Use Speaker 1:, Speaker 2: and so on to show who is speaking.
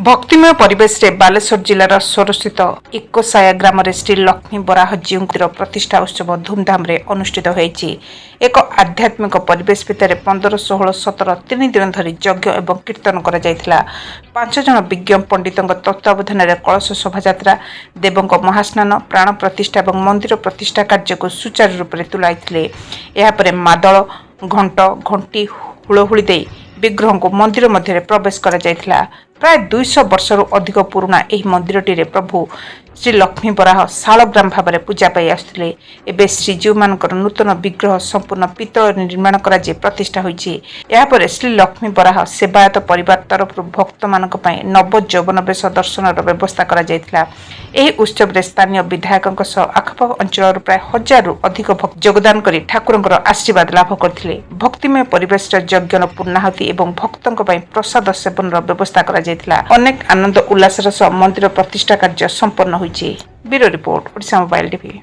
Speaker 1: भक्तिमय परिवेश रे बालेश्वर जिलार सोरस्थित इकोसाया ग्राम श्री लक्ष्मी बराहजी मंदिर प्रतिष्ठा उत्सव धूमधाम रे अनुष्ठित होईछि। एक आध्यात्मिक परिवेश भितर 15, 16, 17 3 दिन धरी यज्ञ एवं कीर्तन करा जायथिला। 5 जन विज्ञ पंडितों तत्वावधान रे कलश शोभायात्रा, देवों महास्नान, प्राण प्रतिष्ठा एवं मंदिर प्रतिष्ठा कार्य को सुचारू रूप से तुलाइथिले। एहा परे मादल, घंट, घंटी, हुलहुली दे विग्रह को मंदिर मध्य प्रवेश करा जायथिला। प्राय 200 वर्षर अधिक पुराना यह मंदिरटी प्रभु श्री लक्ष्मी बराह शालग्राम भाव में पूजा पाई आसुले। एवं श्रीजीव मान नूतन विग्रह संपूर्ण पितल निर्माण कर प्रतिष्ठा होती। श्री लक्ष्मी बराह सेवायत परिवार तरफ भक्त मान नव यौवन बेश दर्शन व्यवस्था कर उत्सव में स्थानीय विधायकों आखपाख अंचल प्राय 1000 अधिक भक्त योगदान कर ठाकुर आशीर्वाद लाभ करते। भक्तिमय परिवेश यज्ञ पूर्णाहुति और भक्तों प्रसाद सेवन व्यवस्था कर अनेक आनंद उल्लासर सह मंदिर प्रतिष्ठा कार्य संपन्न होइछि। Bureau report Odisha mobile TV.